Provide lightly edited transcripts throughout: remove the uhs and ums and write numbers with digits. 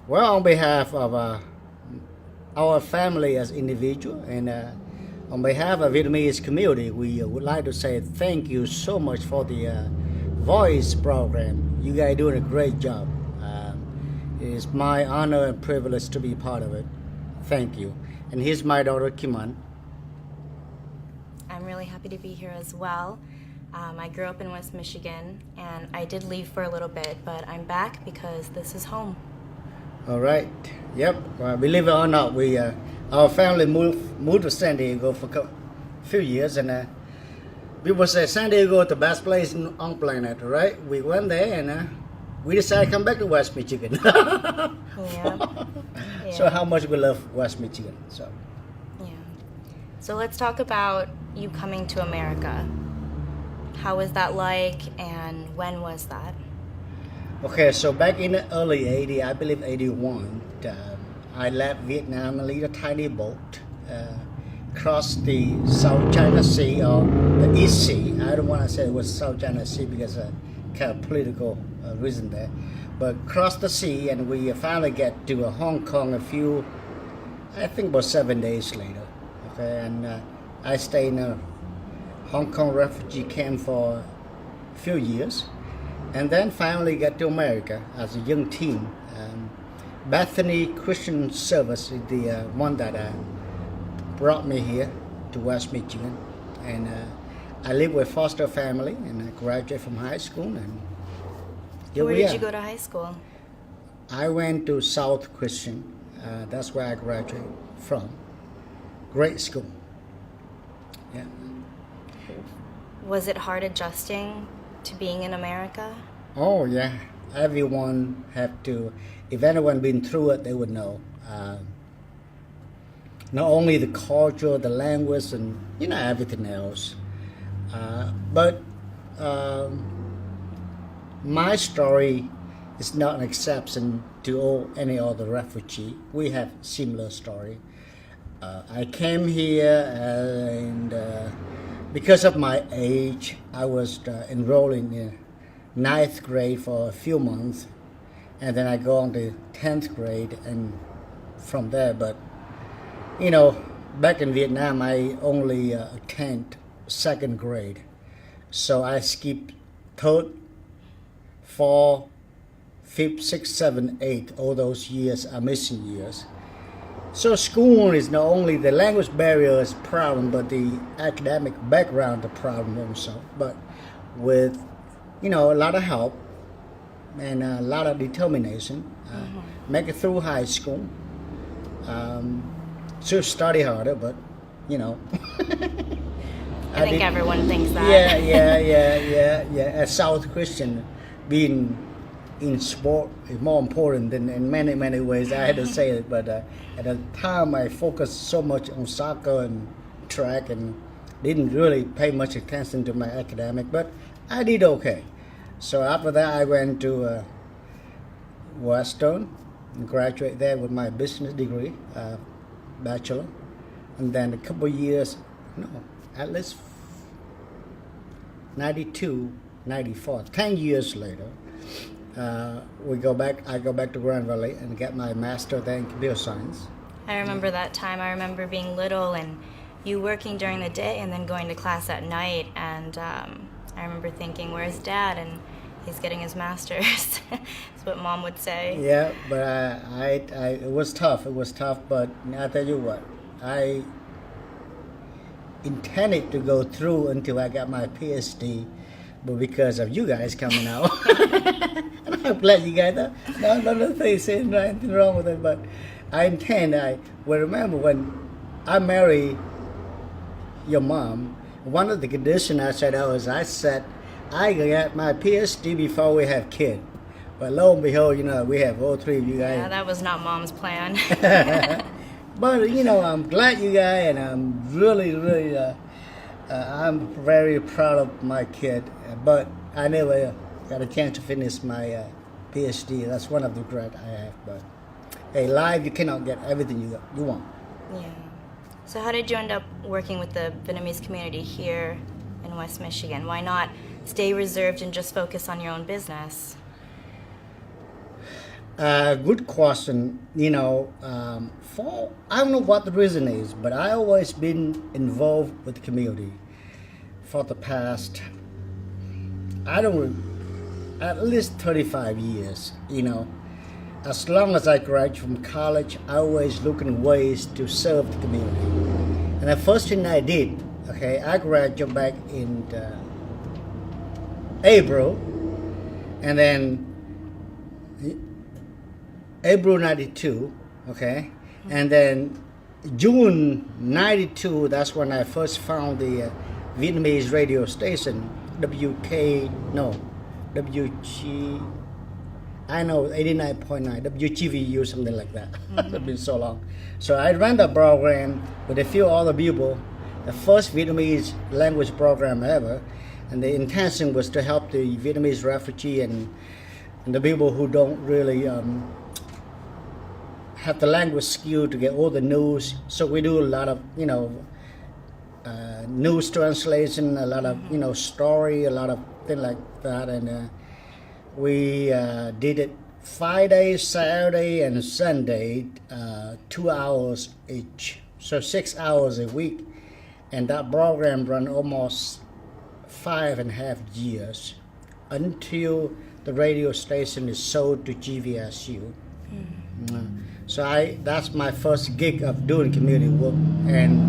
Well, on behalf of our family as individual and on behalf of Vietnamese community, we would like to say thank you so much for the voice program. You guys doing a great job. It is my honor and privilege to be part of it. Thank you. And here's my daughter Kiman. I'm really happy to be here as well. I grew up in West Michigan, and I did leave for a little bit, but I'm back because this is home. All right. Yep. Well, believe it or not, we our family moved to San Diego for a few years, and people say San Diego is the best place on planet, right? We went there, and we decided to come back to West Michigan. Yeah. So how much we love West Michigan. So. Yeah. So let's talk about you coming to America. How was that like, and when was that? Okay, so back in the early 80s, I believe 81, I left Vietnam and lead a tiny boat, cross the South China Sea or the East Sea. I don't want to say it was South China Sea because of kind of political reason there. But cross the sea and we finally get to Hong Kong I think about 7 days later. Okay, and I stayed in a Hong Kong refugee camp for a few years. And then finally get to America as a young teen. Bethany Christian Service is the one that brought me here to West Michigan. And I live with foster family and I graduated from high school. And here Where we did are. you go to high school? I went to South Christian. That's where I graduated from. Great school. Yeah. Was it hard adjusting to being in America? Oh yeah, everyone have to. If anyone been through it, they would know. Not only the culture, the language, and everything else. But my story is not an exception to any other refugee. We have similar story. I came here and because of my age, I was enrolled in ninth grade for a few months, and then I go on to 10th grade, and from there, but back in Vietnam, I only attend second grade, so I skipped third, fourth, fifth, sixth, seventh, eighth. All those years are missing years. So school is not only the language barrier is problem, but the academic background the problem also. But with a lot of help and a lot of determination, make it through high school. Should study harder, but I think everyone thinks that. Yeah. As South Christian, being in sport is more important than in many ways. I had to say it, but at the time I focused so much on soccer and track and didn't really pay much attention to my academic, but I did okay. So after that I went to Western and graduated there with my business degree, bachelor, and then a couple of years, at least 92, 94, 10 years later, I go back to Grand Valley and get my master there in computer science. I remember that time. I remember being little and you working during the day and then going to class at night. And I remember thinking, where's Dad? And he's getting his master's. That's what Mom would say. Yeah, but it was tough. It was tough, but I tell you what, I intended to go through until I got my PhD, but because of you guys coming out, and I'm glad you guys don't say anything wrong with it, but I will remember when I married your mom, one of the conditions I said I got my PhD before we have kids. But lo and behold, we have all three of you guys. Yeah, that was not Mom's plan. But I'm glad you guys, and I'm really, I'm very proud of my kid. But I never got a chance to finish my PhD. That's one of the regrets I have. But hey, life you cannot get everything you want. Yeah. So how did you end up working with the Vietnamese community here in West Michigan? Why not stay reserved and just focus on your own business? Good question. For I don't know what the reason is, but I always been involved with the community for the past, I don't at least 35 years. As long as I graduated from college, I always looking ways to serve the community. And the first thing I did, okay, I graduated back in April, and then April 92, okay? And then June 92, that's when I first found the Vietnamese radio station, WG, I know 89.9, WGVU, something like that. It's been so long. So I ran the program with a few other people, the first Vietnamese language program ever. And the intention was to help the Vietnamese refugee and the people who don't really have the language skill to get all the news. So we do a lot of, news translation, a lot of, story, a lot of things like that. And we did it Friday, Saturday, and Sunday, 2 hours each. So 6 hours a week. And that program ran almost 5.5 years until the radio station is sold to GVSU. So that's my first gig of doing community work, and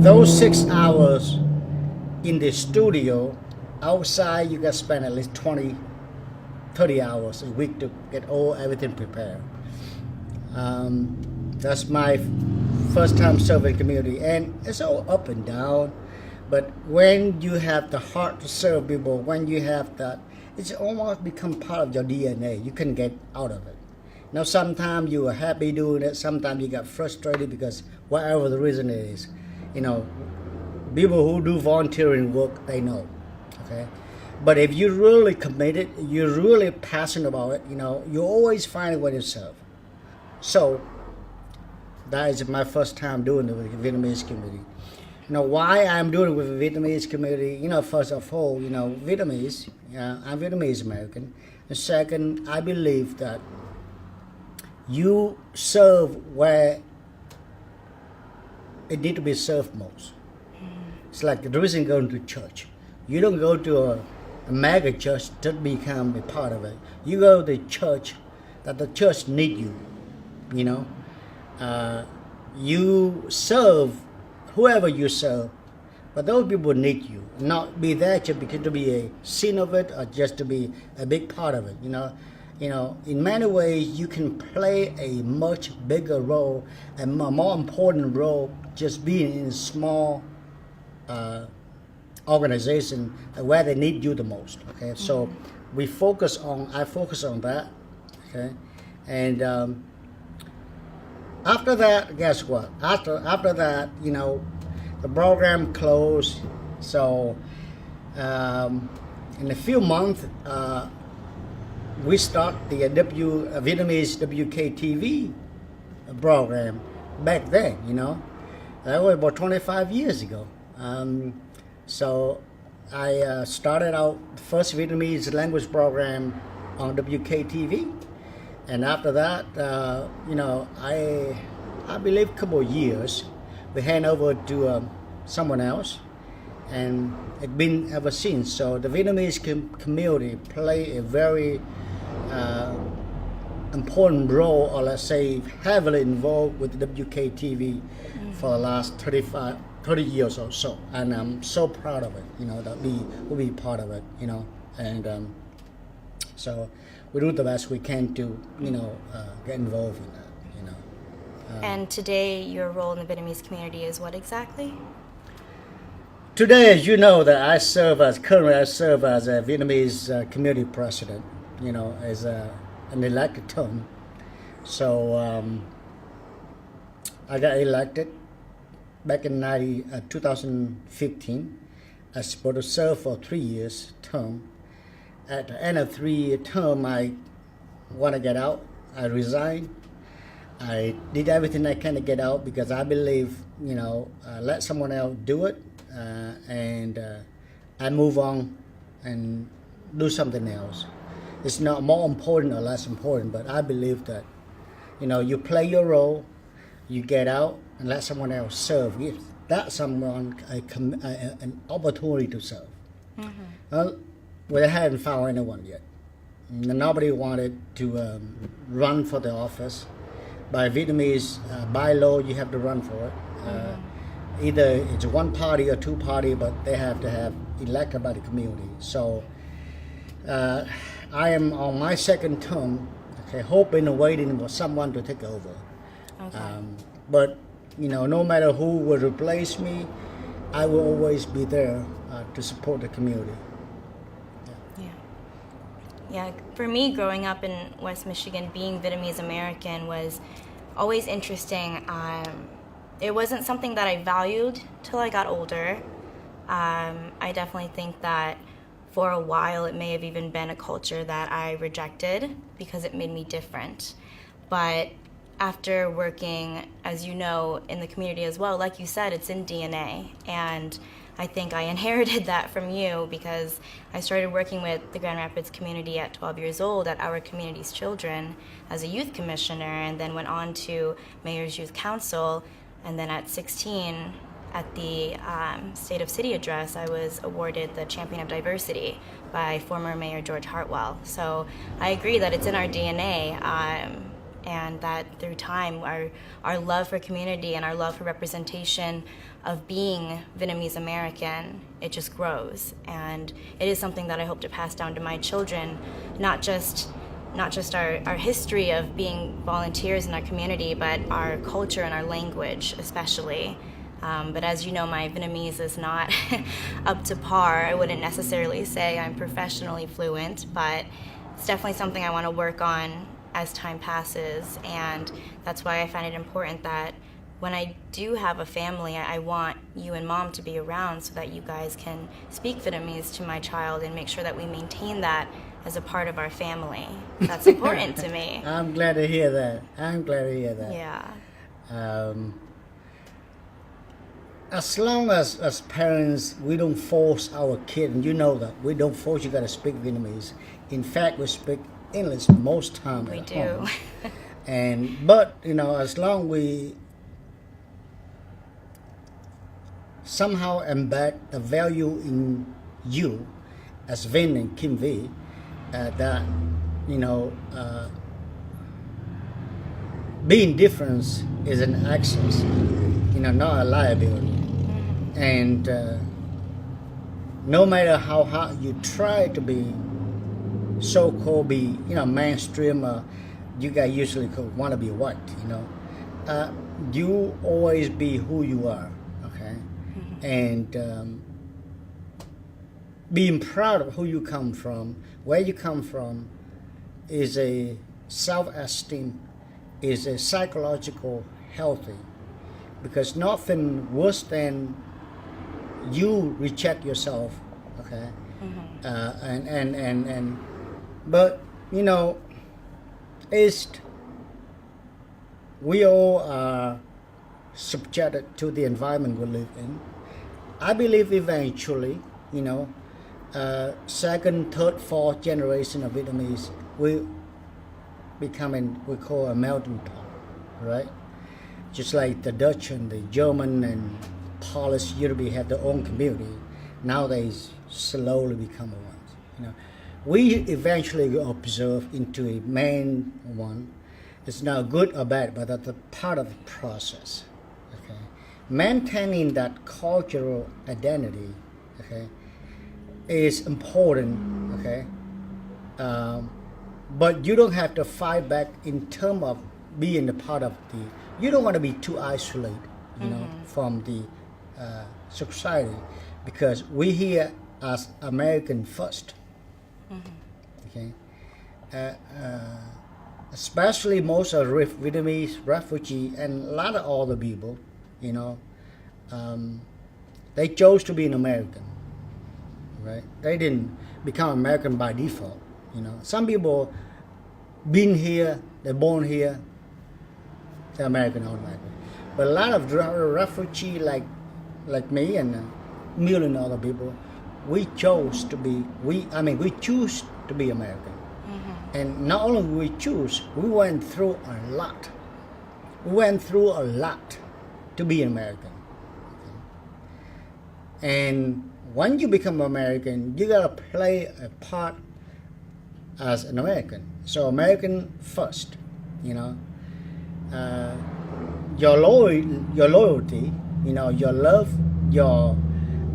those 6 hours in the studio, outside you got to spend at least 20-30 hours a week to get everything prepared. That's my first time serving community, and it's all up and down. But when you have the heart to serve people, when you have that, it's almost become part of your DNA. You can get out of it. Now, sometimes you are happy doing it. Sometimes you get frustrated because whatever the reason is, people who do volunteering work, they know. Okay, but if you're really committed, you're really passionate about it, you always find a way to serve. So that is my first time doing it with the Vietnamese community. Why I'm doing it with the Vietnamese community, first of all, Vietnamese, I'm Vietnamese American. And second, I believe that you serve where it need to be served most. It's like the reason going to church. You don't go to a mega church to become a part of it. You go to the church that the church need you, you serve whoever you serve, but those people need you. Not be there just because to be a scene of it or just to be a big part of it. In many ways you can play a much bigger role and a more important role just being in a small organization where they need you the most. Okay, so I focus on that. Okay, and after that, guess what? After that, the program closed. So in a few months, we start the Vietnamese WKTV program back then. That was about 25 years ago. So I started out the first Vietnamese language program on WKTV. And after that, I believe a couple of years, we hand over to someone else, and it's been ever since. So the Vietnamese community play a very important role, or let's say heavily involved with WKTV for the last 30 years or so. And I'm so proud of it, that we will be part of it, and so we do the best we can to, get involved in that, And today, your role in the Vietnamese community is what exactly? Today, as you know, that currently I serve as a Vietnamese community president, as an elected term. So I got elected back in 2015. I was supposed to serve for 3 years term. At the end of 3-year term, I want to get out. I resigned. I did everything I can to get out because I believe, let someone else do it, and I move on and do something else. it's not more important or less important, but I believe that, you play your role, you get out and let someone else serve. Give that someone an opportunity to serve. Well, we haven't found anyone yet. Nobody wanted to run for the office. By Vietnamese, by law, you have to run for it. Either it's one party or two party, but they have to have elected by the community. So I am on my second term, hoping and waiting for someone to take over. Okay. But no matter who will replace me, I will always be there to support the community. Yeah, for me, growing up in West Michigan, being Vietnamese American was always interesting. It wasn't something that I valued till I got older. I definitely think that for a while it may have even been a culture that I rejected because it made me different. But after working, as you know, in the community as well, like you said, it's in DNA. And I think I inherited that from you because I started working with the Grand Rapids community at 12 years old at Our Community's Children as a youth commissioner, and then went on to Mayor's Youth Council. And then at 16, at the State of City address, I was awarded the Champion of Diversity by former Mayor George Hartwell. So I agree that it's in our DNA. And that through time, our love for community and our love for representation of being Vietnamese American, it just grows. And it is something that I hope to pass down to my children, not just our history of being volunteers in our community, but our culture and our language especially. But as you know, my Vietnamese is not up to par. I wouldn't necessarily say I'm professionally fluent, but it's definitely something I want to work on as time passes, and that's why I find it important that when I do have a family, I want you and Mom to be around so that you guys can speak Vietnamese to my child and make sure that we maintain that as a part of our family. That's important to me. I'm glad to hear that. Yeah. As long as parents, we don't force our kid, and you know that, we don't force you got to speak Vietnamese. In fact, we speak English most time We at do. home. But as long we somehow embed the value in you as Vin and Kim V, that being different is an access, not a liability. And no matter how hard you try to be so-called be mainstream, you guys usually want to be white, you always be who you are, and being proud of who you come from, where you come from, is a self-esteem, is a psychological healthy, because nothing worse than you reject yourself, but we all are subjected to the environment we live in. I believe eventually, second, third, fourth generation of Vietnamese will become we call a melting pot, right? Just like the Dutch and the German and Polish Europe have their own community. Now they slowly become ones. We eventually observe into a main one. It's not good or bad, but that's a part of the process. Maintaining that cultural identity, is important. But you don't have to fight back in terms of being a part of the. You don't want to be too isolated, from the society, because we here as American first. Especially most of Vietnamese refugee and a lot of other people, they chose to be an American, right? They didn't become American by default. Some people been here, they're born here, they're American automatically. But a lot of refugee like me and a million other people, we choose to be American. And not only we choose, we went through a lot. We went through a lot to be an American. And when you become American, you gotta play a part as an American. So American first, you know. Your loyalty, you know, your love, your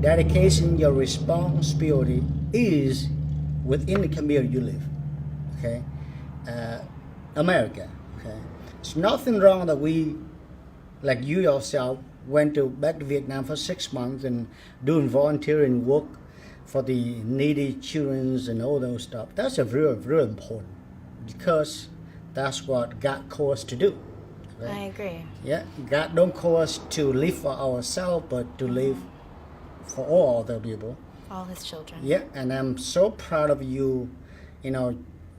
dedication, your responsibility is within the community you live. Okay, America. Okay, it's nothing wrong that we, like you yourself, went back to Vietnam for 6 months and doing volunteering work for the needy children and all those stuff. That's a real important, because that's what God calls us to do. Right? I agree. Yeah, God don't call us to live for ourselves, but to live for all other people. All His children. Yeah, and I'm so proud of you. You know,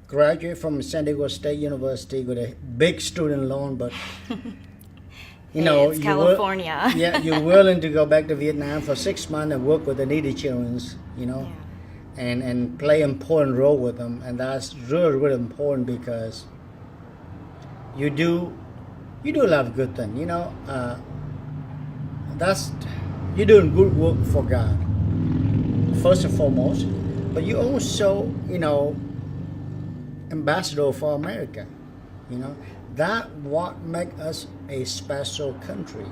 graduate from San Diego State University with a big student loan, but you know, it's California. Yeah, you're willing to go back to Vietnam for 6 months and work with the needy children, you know, and play an important role with them, and that's really important, because you do a lot of good things, you know. That's, you're doing good work for God first and foremost, but you also, you know, ambassador for America, you know. That what make us a special country,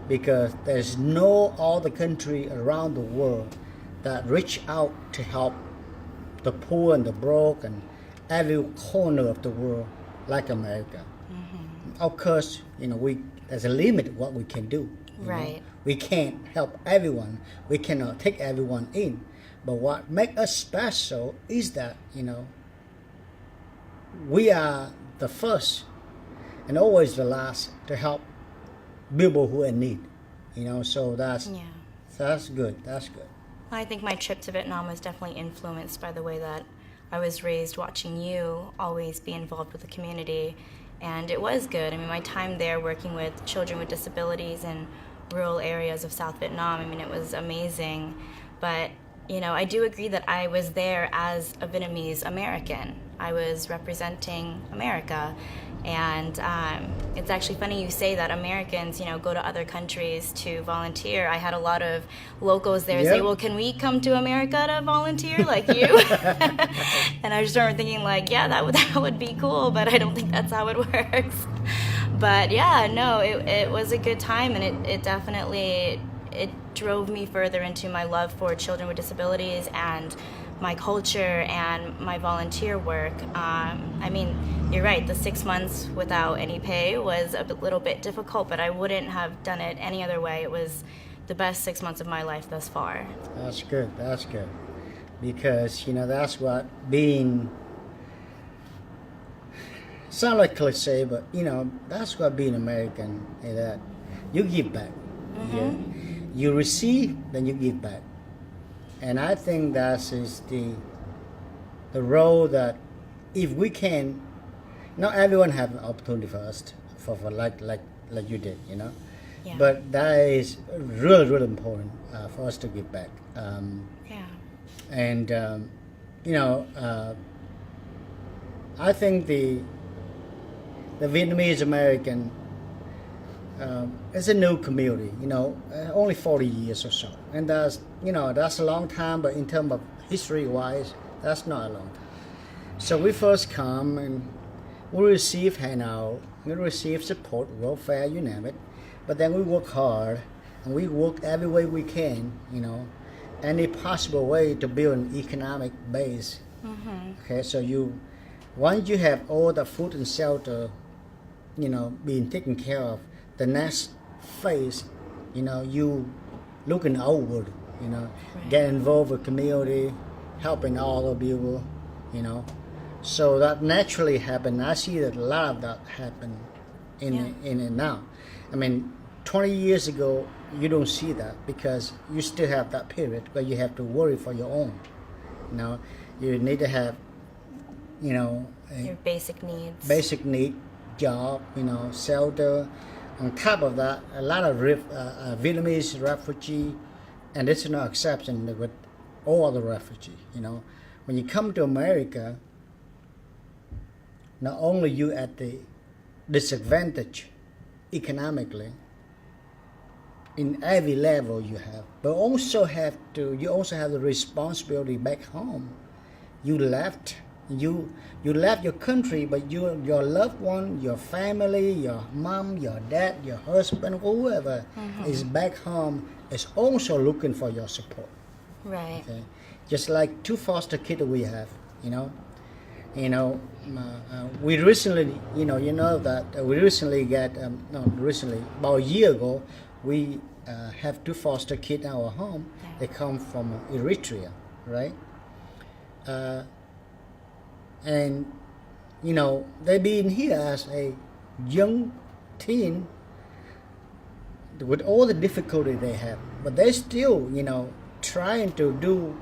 because there's no other country around the world that reach out to help the poor and the broke and every corner of the world like America. Mm-hmm. Of course, you know, there's a limit what we can do. Right. Know? We can't help everyone. We cannot take everyone in. But what makes us special is that, you know, we are the first and always the last to help people who are in need, you know. So that's good. That's good. I think my trip to Vietnam was definitely influenced by the way that I was raised, watching you always be involved with the community, and it was good. I mean, my time there working with children with disabilities in rural areas of South Vietnam, I mean, it was amazing. But you know, I do agree that I was there as a Vietnamese American. I was representing America. And it's actually funny you say that Americans, you know, go to other countries to volunteer. I had a lot of locals there say, well, can we come to America to volunteer like you? And I just remember thinking, like, yeah, that would be cool, but I don't think that's how it works. But yeah, no, it was a good time, and it definitely, it drove me further into my love for children with disabilities and my culture and my volunteer work. I mean, you're right, the 6 months without any pay was a little bit difficult, but I wouldn't have done it any other way. It was the best 6 months of my life thus far. That's good. Because, you know, that's what being, sound like cliche, but, you know, that's what being American is, that you give back. Mm-hmm. Yeah? You receive, then you give back. And I think that is the role that, if we can, not everyone have an opportunity first for like you did, you know. Yeah. But that is really important for us to give back. And you know, I think the Vietnamese American is a new community, you know, only 40 years or so, and that's, you know, that's a long time, but in terms of history-wise, that's not a long time. So we first come and we receive handout, we receive support, welfare, you name it, but then we work hard and we work every way we can, you know, any possible way to build an economic base. Mm-hmm. Okay, so once you have all the food and shelter, you know, being taken care of, the next phase, you know, you looking outward, you know, right. Get involved with community, helping all the people, you know. So that naturally happened. I see that a lot of that happen in it now. I mean, 20 years ago, you don't see that because you still have that period where you have to worry for your own. You know, you need to have, you know, your basic needs. Basic need, job, you know, shelter. On top of that, a lot of Vietnamese refugee, and it's no exception with all the refugees, you know. When you come to America, not only you at the disadvantage economically in every level you have, but you also have the responsibility back home. You left your country, but your loved one, your family, your mom, your dad, your husband, whoever is back home is also looking for your support. Right. Okay, just like two foster kids we have, we recently, we recently got, not recently, about a year ago, we have two foster kids in our home. Yeah. They come from Eritrea, right? And, they've been here as a young teen with all the difficulty they have, but they still, trying to do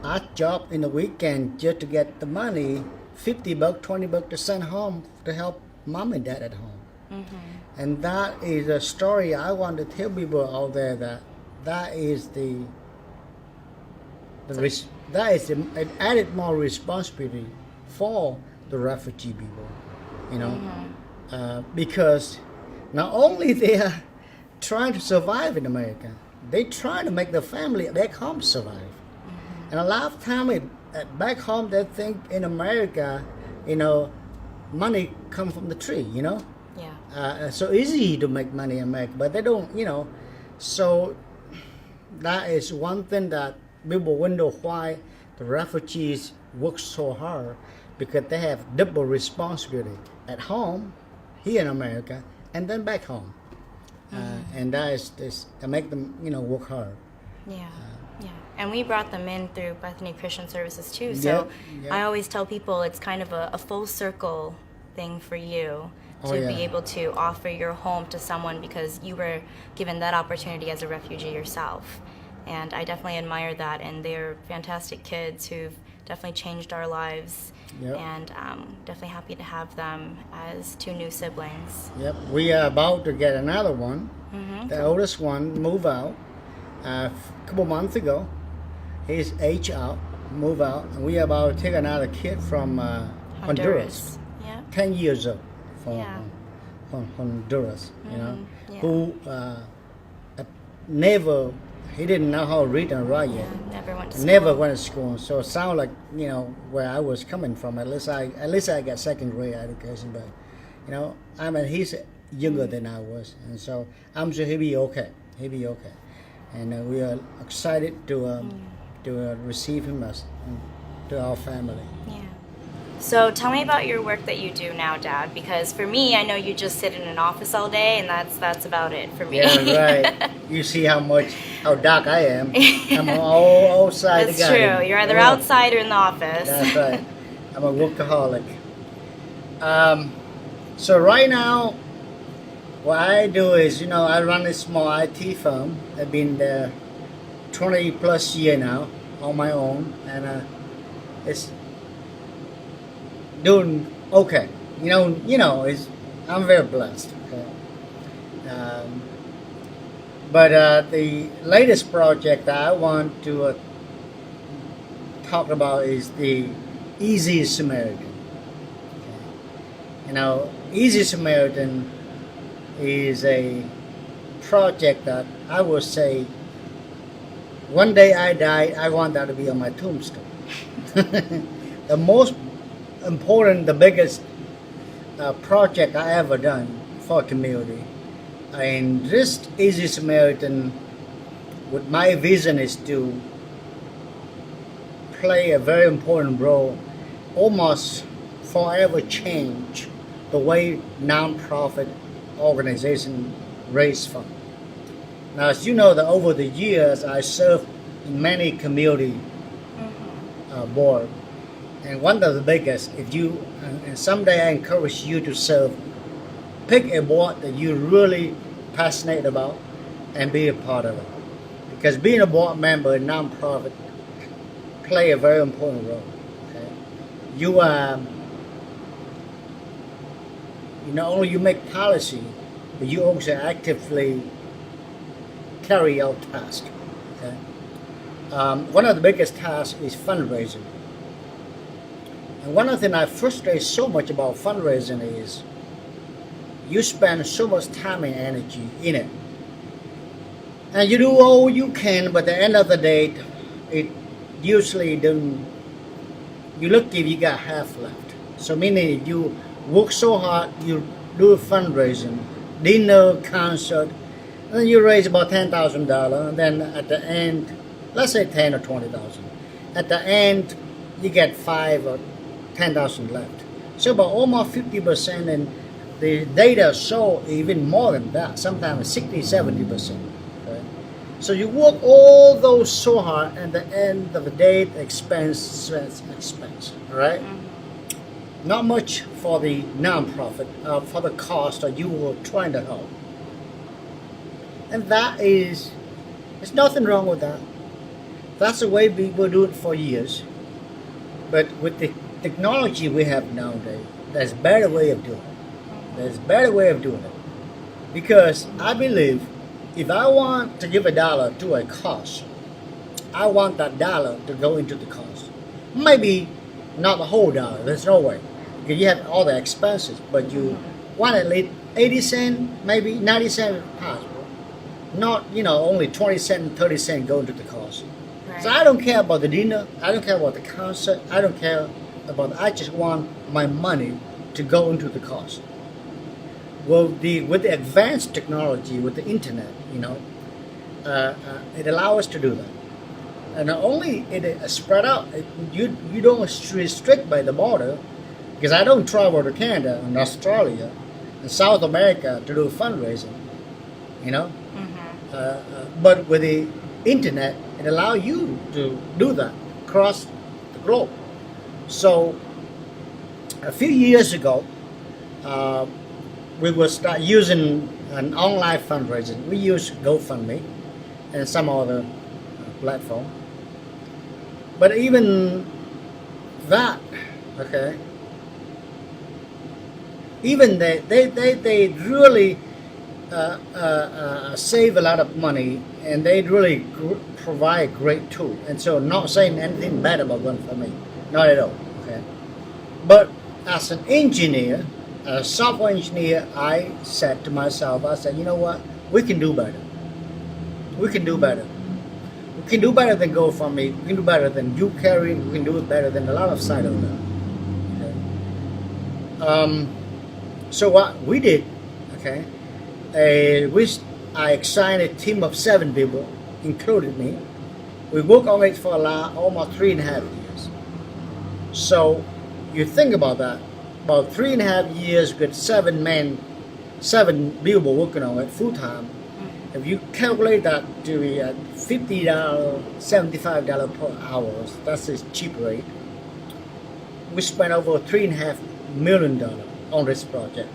odd job in the weekend just to get the money, $50, $20 to send home to help mom and dad at home. And that is a story I want to tell people out there that is the added more responsibility for the refugee people, because not only they are trying to survive in America, they try to make the family back home survive. And a lot of time back home they think in America, money comes from the tree, Yeah. so easy to make money in America, but they don't, so that is one thing that people wonder why the refugees work so hard, because they have double responsibility at home, here in America, and then back home. And that is this, to make them, work hard. Yeah. And we brought them in through Bethany Christian Services too. So Yep. I always tell people it's kind of a full circle thing for you to be able to offer your home to someone because you were given that opportunity as a refugee yourself. And I definitely admire that. And they're fantastic kids who've definitely changed our lives. Yep. And definitely happy to have them as two new siblings. Yep, we are about to get another one. The oldest one moved out a couple months ago. He's age out, move out, and we are about to take another kid from Honduras. Yeah. 10 years old from Honduras, Yeah. who he didn't know how to read and write yet. Never went to school. Never went to school. So it sounds like, where I was coming from. At least I got second grade education, but he's younger than I was, and so I'm sure he'll be okay. And we are excited to receive him to our family. Yeah. So tell me about your work that you do now, Dad, because for me, I know you just sit in an office all day, and that's about it for me. Yeah, right. You see how dark I am. I'm all outside That's the guy. true. You're either outside or in the office. That's right. I'm a workaholic. So right now, what I do is, I run a small IT firm. I've been there 20 plus years now on my own, and it's doing okay. I'm very blessed. Okay? But the latest project that I want to talk about is the Easy Samaritan. Okay? Easy Samaritan is a project that I would say one day I die, I want that to be on my tombstone. The most important, the biggest project I ever done for community. And this Easy Samaritan, with my vision, is to play a very important role, almost forever change the way nonprofit organization raise funds. Now, as you know, that over the years I served in many community board, and one of the biggest, and someday I encourage you to serve, pick a board that you're really passionate about and be a part of it. Because being a board member in nonprofit play a very important role. Okay? You not only you make policy, but you also actively carry out tasks. Okay? One of the biggest tasks is fundraising. And one of the things I frustrate so much about fundraising is you spend so much time and energy in it. And you do all you can, but at the end of the day, it usually don't, you look if you got half left. So meaning you work so hard, you do fundraising, dinner, concert, and then you raise about $10,000, and then at the end, let's say 10 or 20,000. At the end, you get 5 or 10,000 left. So about almost 50%, and the data show even more than that, sometimes 60, 70%. Okay? So you work all those so hard, and at the end of the day, expense. All right? Not much for the nonprofit, for the cost that you were trying to help. And that is, there's nothing wrong with that. That's the way people do it for years. But with the technology we have nowadays, there's a better way of doing it. There's a better way of doing it. Because I believe if I want to give $1 to a cause, I want that dollar to go into the cause. Maybe not the whole dollar, there's no way. Because you have all the expenses, but you want at least 80 cents, maybe 90 cents if possible. Not, only 20 cents, 30 cents go into the cause. Right. So I don't care about the dinner, I don't care about the concert, I don't care about, I just want my money to go into the cause. Well, with the advanced technology, with the internet, it allows us to do that. And not only it is spread out, you don't restrict by the border, because I don't travel to Canada and Australia and South America to do fundraising, but with the internet, it allows you to do that across the globe. So a few years ago, we will start using an online fundraising. We use GoFundMe and some other platform. But even that, okay, even they really save a lot of money, and they really provide great tool. And so, not saying anything bad about GoFundMe, not at all. Okay, but as an engineer, as a software engineer, I said to myself, I said, you know what, we can do better. We can do better. We can do better than GoFundMe. We can do better than YouCarry. We can do it better than a lot of sites out there. Okay. So what we did, okay, I assigned a team of 7 people, including me. We worked on it for almost 3.5 years. So you think about that, about 3.5 years with 7 people working on it full time. If you calculate that to be at $50, $75 per hour, that's a cheap rate. We spent over $3.5 million on this project.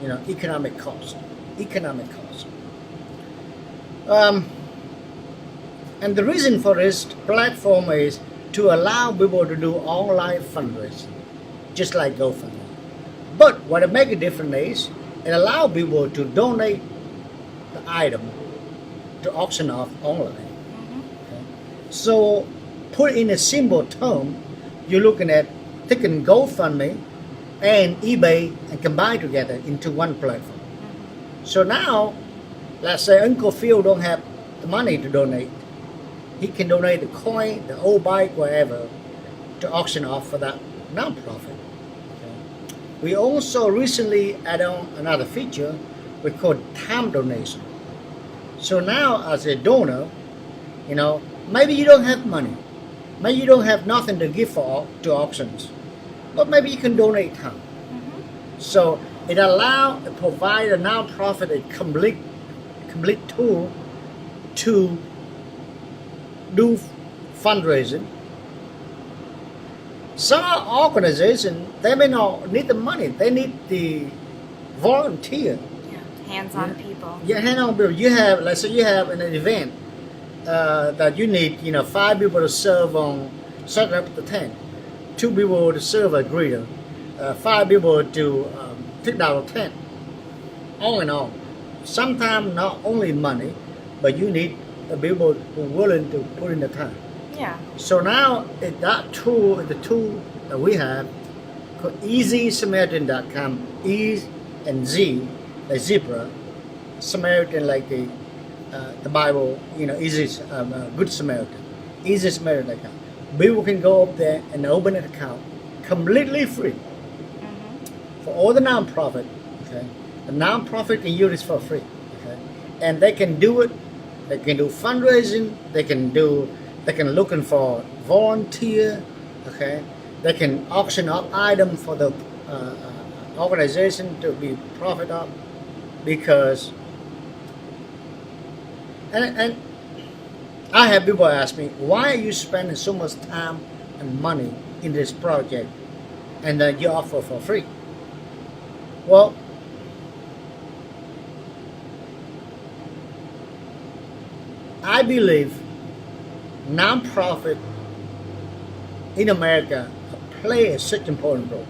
Economic cost. And the reason for this platform is to allow people to do online fundraising, just like GoFundMe. But what it makes a difference is it allows people to donate the item to auction off online. Okay. So, put in a simple term, you're looking at taking GoFundMe and eBay and combine together into one platform. So now, let's say Uncle Phil don't have the money to donate. He can donate the coin, the old bike, whatever, to auction off for that nonprofit. Okay. We also recently added on another feature we call time donation. So now, as a donor, maybe you don't have money, maybe you don't have nothing to give to auctions, but maybe you can donate time. So it provide a nonprofit a complete tool to do fundraising. Some organizations, they may not need the money, they need the volunteer. Hands-on people. Yeah, hands-on people. Let's say you have an event that you need, 5 people to serve on setting up the tent, 2 people to serve a greeter, 5 people to take down the tent, on and on. Sometimes not only money, but you need the people who are willing to put in the time. Yeah. So now the tool that we have EasySamaritan.com. E and Z, like zebra. Samaritan, like the Bible, easy, Good Samaritan. EasySamaritan.com. People can go up there and open an account completely free for all the nonprofit. Okay, the nonprofit can use this for free. Okay, and they can do it. They can do fundraising. They can looking for volunteer. Okay, they can auction off item for the organization to be profit up, because and I have people ask me, why are you spending so much time and money in this project and then you offer for free? Well, I believe nonprofit in America play such an important role.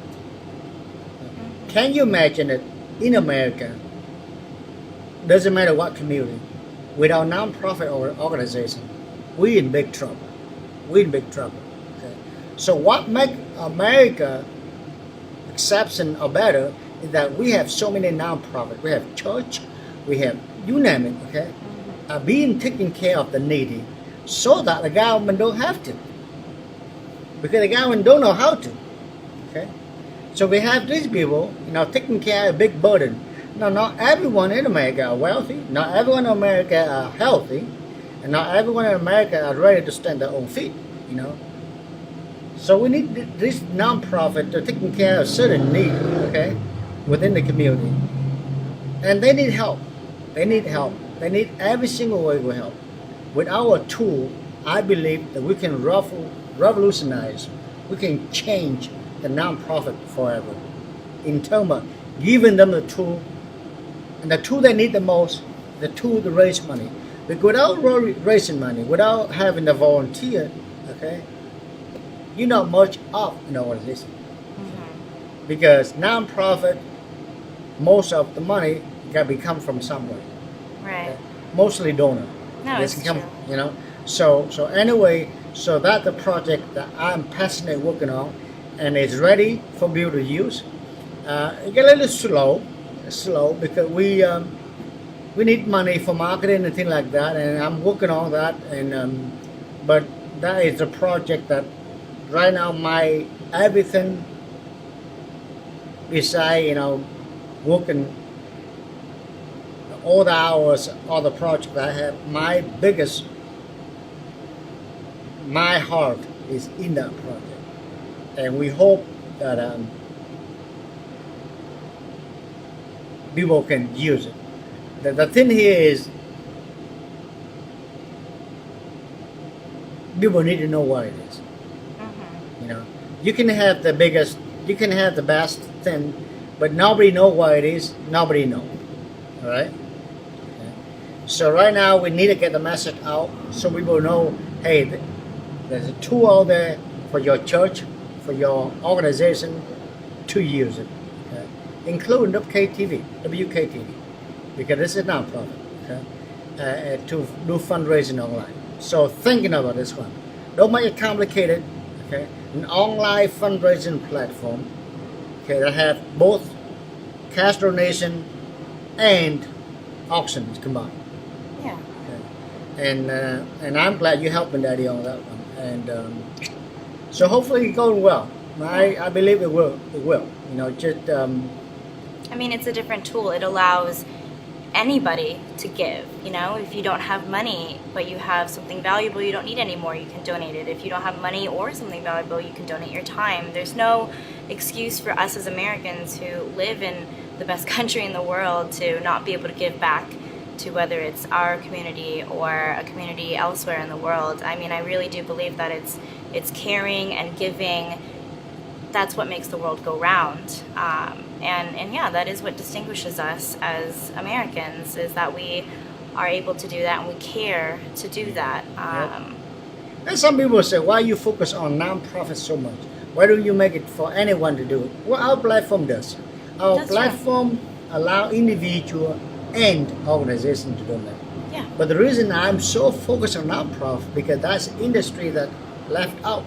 Can you imagine it in America, doesn't matter what community, without nonprofit organization, we in big trouble. We in big trouble. Okay? So what makes America exception or better is that we have so many nonprofit. We have church, we have you name it. Okay, being taking care of the needy, so that the government don't have to, because the government don't know how to. Okay, so we have these people, taking care of a big burden. Now, not everyone in America are wealthy. Not everyone in America are healthy, and not everyone in America are ready to stand their own feet. So we need this nonprofit to taking care of certain need, okay, within the community, and they need help. They need help. They need every single way we help. With our tool, I believe that we can revolutionize. We can change the nonprofit forever, in terms of giving them the tool. And the tool they need the most, the tool to raise money. But without raising money, without having the volunteer, okay, you're not much of an organization. Because nonprofit, most of the money got to come from somewhere. Right. Okay? Mostly donor. No, it's true. So anyway, so that's the project that I'm passionate working on, and it's ready for people to use. It get a little slow because we need money for marketing and things like that, and I'm working on that. And but that is a project that right now my everything beside working all the hours, all the projects I have, my heart is in that project, and we hope that people can use it. The thing here is people need to know what it is. You can have the biggest, you can have the best thing, but nobody know what it is. Nobody know. All right. Okay. So right now we need to get the message out so people know, hey, there's a tool out there for your church, for your organization to use it, okay? Including WKTV, because this is nonprofit, okay? To do fundraising online. So thinking about this one, don't make it complicated, okay? An online fundraising platform, okay, that have both cash donation and auctions combined. Yeah. Okay. And I'm glad you're helping Daddy on that one. And so hopefully it's going well. I believe it will. It will. I mean, it's a different tool. It allows anybody to give. If you don't have money, but you have something valuable you don't need anymore, you can donate it. If you don't have money or something valuable, you can donate your time. There's no excuse for us as Americans who live in the best country in the world to not be able to give back to whether it's our community or a community elsewhere in the world. I mean, I really do believe that it's caring and giving. That's what makes the world go round. And yeah, that is what distinguishes us as Americans, is that we are able to do that and we care to do that. And some people say, why you focus on nonprofits so much? Why don't you make it for anyone to do it? Well, our platform does. Our platform allows individual and organization to do that. Yeah. But the reason I'm so focused on nonprofit, because that's industry that left out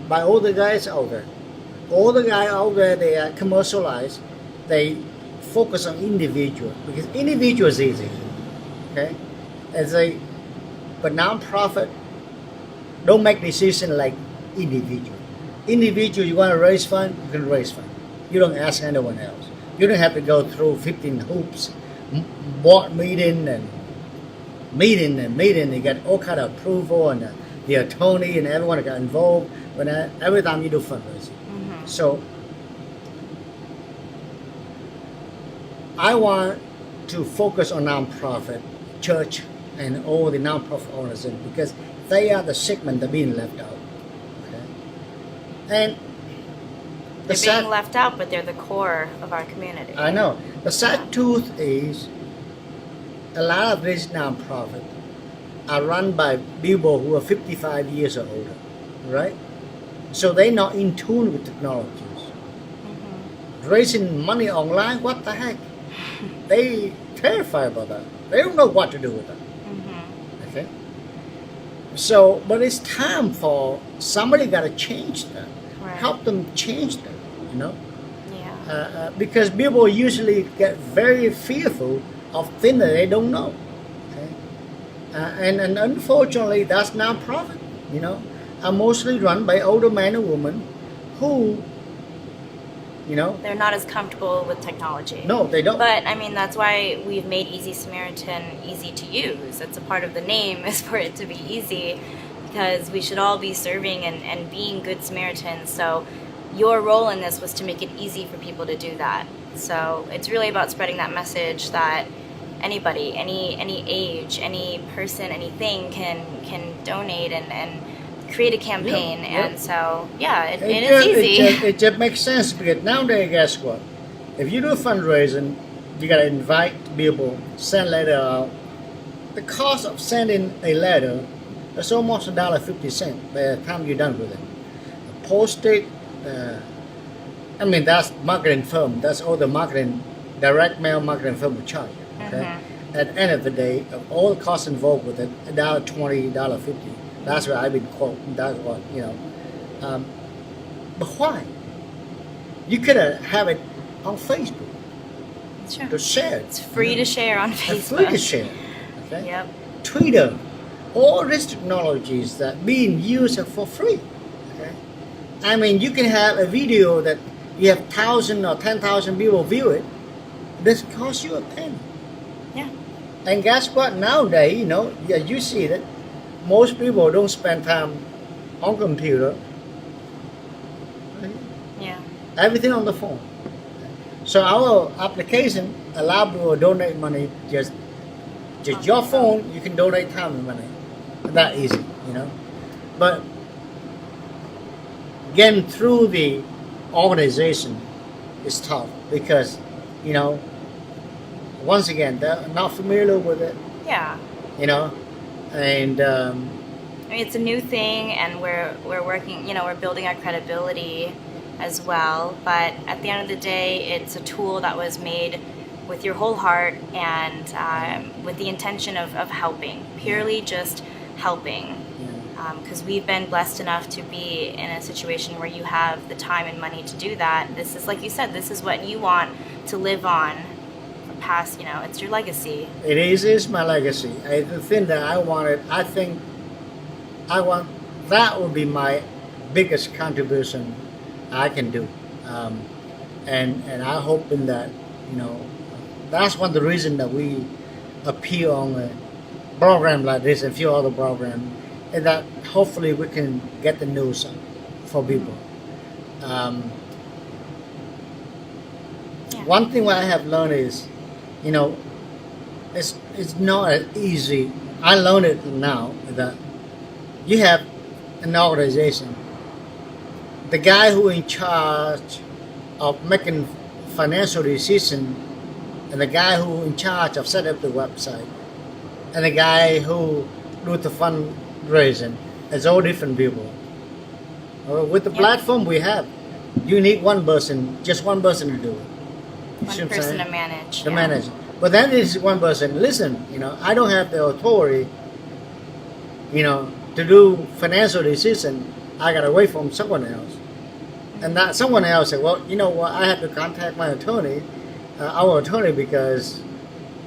by all the guys out there. All the guys out there, they are commercialized. They focus on individual because individual is easy. Okay, as a but nonprofit don't make decision like individual. Individual, you want to raise fund, you can raise fund. You don't ask anyone else. You don't have to go through 15 hoops, board meeting and meeting and meeting. You get all kind of approval and the attorney and everyone got involved when every time you do fundraising. So I want to focus on nonprofit, church, and all the nonprofit organizations because they are the segment that are being left out. Okay, and They're being left out, but they're the core of our community. I know. The sad truth is, a lot of these nonprofits are run by people who are 55 years or older, right? So they're not in tune with technologies. Raising money online, what the heck? They terrified about that. They don't know what to do with it. Okay. So, but it's time for somebody got to change that. Right. Help them change that. You know. Yeah. Because people usually get very fearful of things that they don't know. Okay. And unfortunately, that's nonprofit. You know, are mostly run by older men and women who, you know, they're not as comfortable with technology. No, they don't. But I mean, that's why we've made Easy Samaritan easy to use. It's a part of the name is for it to be easy, because we should all be serving and being good Samaritans. So your role in this was to make it easy for people to do that. So it's really about spreading that message that anybody, any age, any person, anything can donate and create a campaign. Yep, yep. And so, yeah, it is easy. It just makes sense because nowadays, guess what? If you do fundraising, you gotta invite people, send letter out. The cost of sending a letter is almost $1.50 by the time you're done with it. Postage, I mean that's marketing firm. That's all the marketing, direct mail marketing firm will charge. Okay. At the end of the day, of all the costs involved with it, $1.20, $1.50. That's what I've been quoting. That's what, you know. But why? You could have it on Facebook Sure. to share. It's free to share on It's Facebook. free to share. Okay? Yep. Twitter, all these technologies that being used for free. Okay? I mean, you can have a video that you have 1,000 or 10,000 people view it. This costs you a penny. Yeah. And guess what? Nowadays, you know, yeah, you see that most people don't spend time on computer. Yeah. Everything on the phone. So our application allow people to donate money just your phone. You can donate time and money. That easy, you know. But getting through the organization is tough because, you know, once again they're not familiar with it. Yeah. You know, and I mean, it's a new thing, and we're working. You know, we're building our credibility as well. But at the end of the day, it's a tool that was made with your whole heart and with the intention of helping, purely just helping. Because we've been blessed enough to be in a situation where you have the time and money to do that. This is, like you said, this is what you want to live on past, you know, it's your legacy. it is my legacy. The thing that I wanted, I think I want that would be my biggest contribution I can do, and I hope in that, you know, that's one of the reasons that we appear on a program like this and a few other programs, and that hopefully we can get the news for people. One thing what I have learned is, you know, it's not as easy. I learned it now that you have an organization. The guy who in charge of making financial decision, and the guy who in charge of setting up the website, and the guy who do the fundraising, it's all different people. With the platform we have, you need one person, just one person to do it. You see One what I'm person saying? to manage. To manage. But then there's one person, listen, you know, I don't have the authority, you know, to do financial decision. I gotta wait from someone else. And that someone else said, well, you know what, I have to contact my attorney, our attorney, because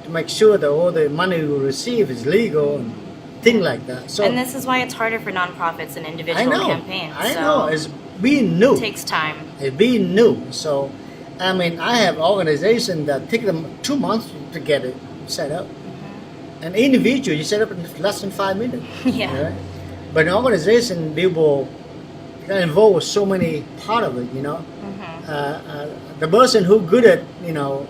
to make sure that all the money we receive is legal and things like that. So And this is why it's harder for nonprofits and I individual know, campaigns. I so know, it's being new. it takes time. It's being new. So, I mean, I have organizations that take them 2 months to get it set up. An individual, you set up in less than 5 minutes. Yeah. Right? But an organization, people get involved with so many part of it, you know. The person who good at, you know,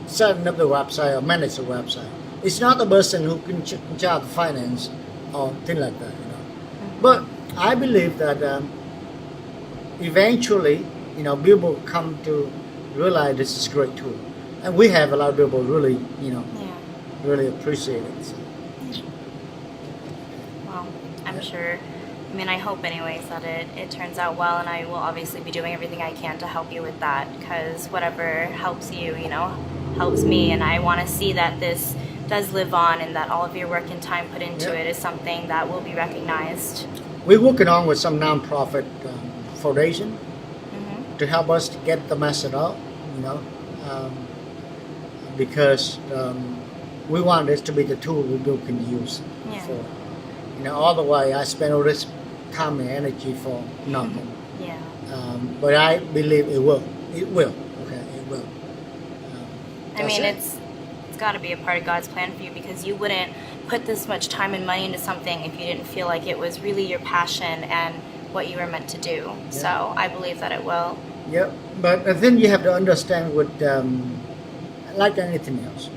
setting up the website or manage the website, it's not the person who can charge the finance or things like that, you know. But I believe that eventually, you know, people come to realize this is a great tool, and we have a lot of people really, you know, really appreciate it. So. Well, I'm sure. I mean, I hope anyways that it turns out well, and I will obviously be doing everything I can to help you with that, because whatever helps you, you know, helps me, and I want to see that this does live on and that all of your work and time put into it is something that will be recognized. We're working on with some nonprofit foundation to help us to get the message out, you know, because we want this to be the tool we people can use for, you know, otherwise I spend all this time and energy for nothing. But I believe it will. It will. Okay, it will. I mean, it's got to be a part of God's plan for you, because you wouldn't put this much time and money into something if you didn't feel like it was really your passion and what you were meant to do. So I believe that it will. Yeah, but then you have to understand what, like anything else,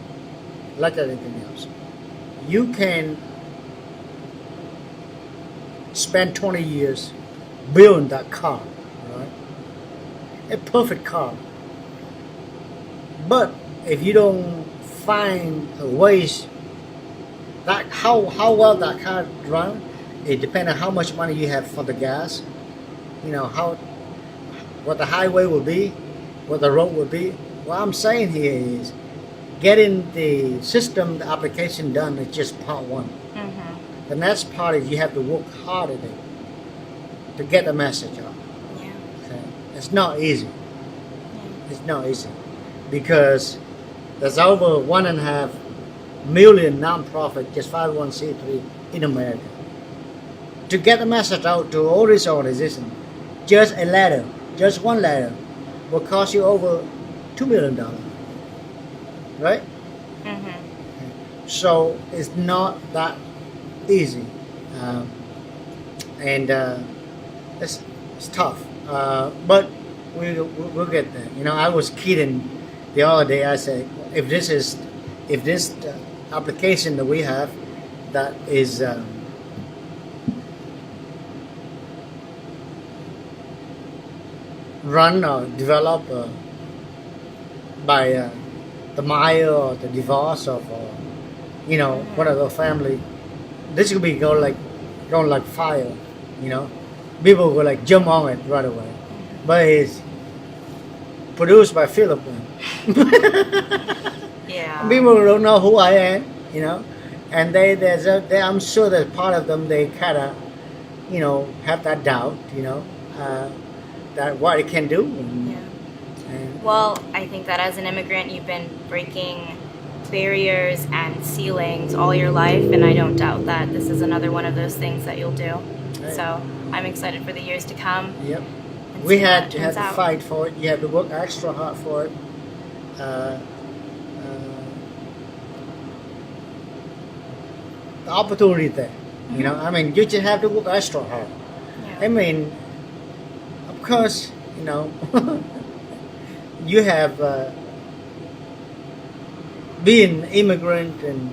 you can spend 20 years building that car, right? A perfect car. But if you don't find ways that how well that car run, it depends on how much money you have for the gas, you know, what the highway will be, what the road will be. What I'm saying here is getting the system, the application done is just part one. The next part is you have to work hard at it to get the message out. Okay? It's not easy. It's not easy, because there's over 1.5 million nonprofit, just 501c3 in America. To get the message out to all these organizations, just a letter, just one letter, will cost you over $2 million, right? So it's not that easy, and it's tough, but we'll get there. You know, I was kidding the other day. I said, if this application that we have that is run or developed by the Maya or the divorce of you know, whatever family, this could be going like fire, you know. People will like jump on it right away. But it's produced by Phillip Nguyen. People don't know who I am, you know, and I'm sure that part of them, they kind of, you know, have that doubt, you know, that what it can do. Well, I think that as an immigrant, you've been breaking barriers and ceilings all your life, and I don't doubt that this is another one of those things that you'll do. So I'm excited for the years to come. Yep. We had to fight for it. You have to work extra hard for it. The opportunity there, you know. I mean, you just have to work extra hard. I mean, of course, you know, you have being immigrant and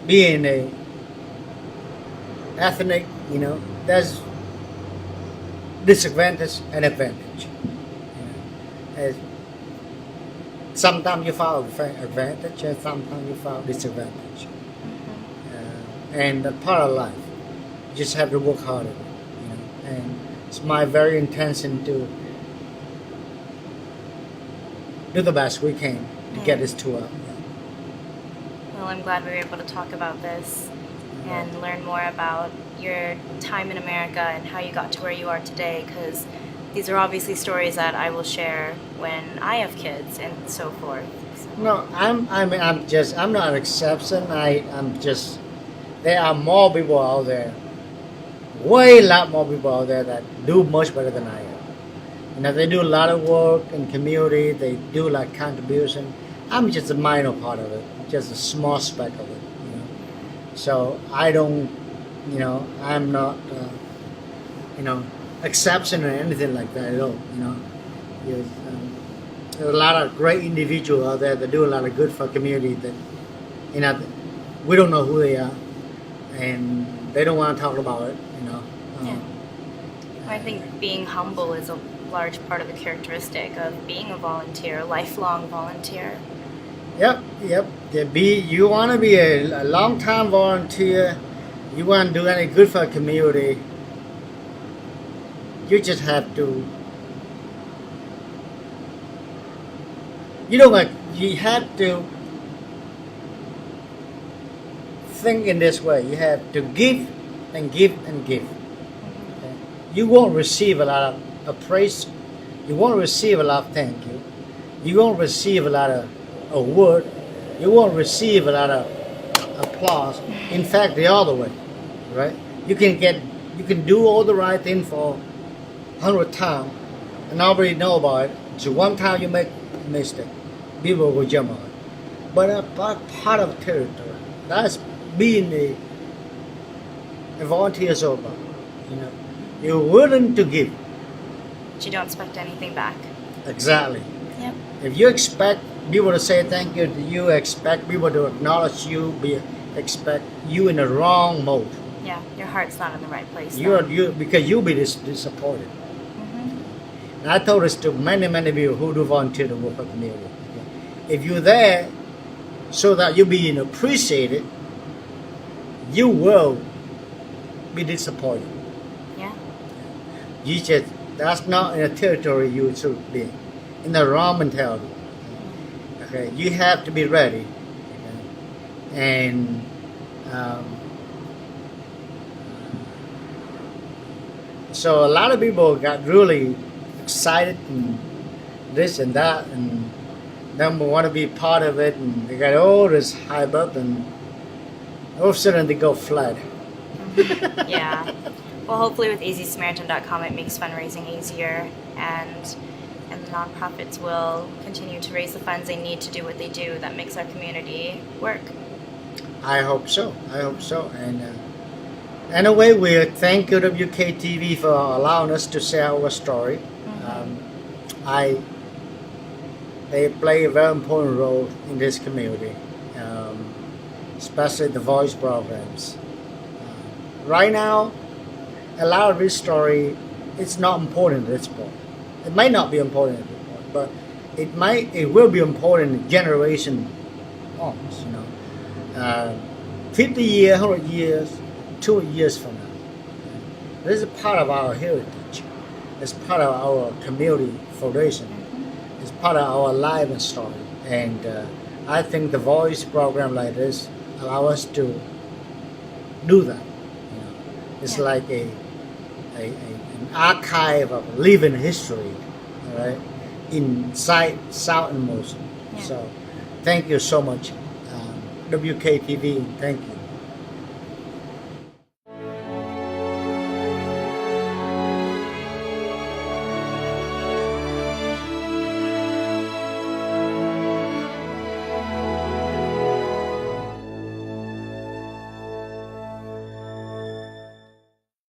being a ethnic, you know, there's disadvantage and advantage. Sometimes you found advantage and sometimes you found disadvantage. And that part of life, you just have to work hard at it, you know. And it's my very intention to do the best we can to get this tour out. Well, I'm glad we were able to talk about this and learn more about your time in America and how you got to where you are today, because these are obviously stories that I will share when I have kids and so forth. So, No, I'm not an exception. I'm just, there are more people out there, way lot more people out there that do much better than I am. You know, they do a lot of work in community. They do like contribution. I'm just a minor part of it, just a small speck of it. You know, so I don't, you know, I'm not, you know, exception or anything like that at all. You know, Yes, there's a lot of great individuals out there that do a lot of good for community. That, you know, we don't know who they are, and they don't want to talk about it. You know. yeah. I think being humble is a large part of the characteristic of being a volunteer, a lifelong volunteer. Yep. You want to be a long time volunteer. You want to do any good for a community. You just have to. You have to think in this way. You have to give and give and give. Okay? You won't receive a lot of praise. You won't receive a lot of thank you. You won't receive a lot of award. You won't receive a lot of applause. In fact, the other way, right? You can do all the right thing for 100 times, and nobody know about it. So one time you make a mistake, people will jump on it. But a part of territory, that's being a volunteer is all about. You know, you're willing to give. But you don't expect anything back. Exactly. Yep. If you expect people to say thank you, you expect people to acknowledge you, expect you in the wrong mode. Yeah, your heart's not in the right place. Because you'll be disappointed. Mm-hmm. And I told this to many people who do volunteer to work for the community. Okay? If you're there so that you're being appreciated, you will be disappointed. Yeah. That's not in a territory you should be in the wrong mentality. Okay, you have to be ready. Okay? And so a lot of people got really excited and this and that, and then want to be part of it, and they got all this hype up, and all of a sudden they go flat. Mm-hmm. Yeah. Well, hopefully with EasySamaritan.com it makes fundraising easier, and the nonprofits will continue to raise the funds they need to do what they do that makes our community work. I hope so. And anyway, we thank you WKTV for allowing us to share our story. Mm-hmm. They play a very important role in this community, especially the voice programs. Right now, a lot of this story, it's not important at this point. It might not be important at this point, but it will be important in generation on, 50 years, 100 years, 200 years from now. This is part of our heritage. It's part of our community foundation. It's part of our life and story. And I think the voice program like this allow us to do that. It's like an archive of living history, all right, inside South and Motion. Yeah. So thank you so much, WKTV. Thank you.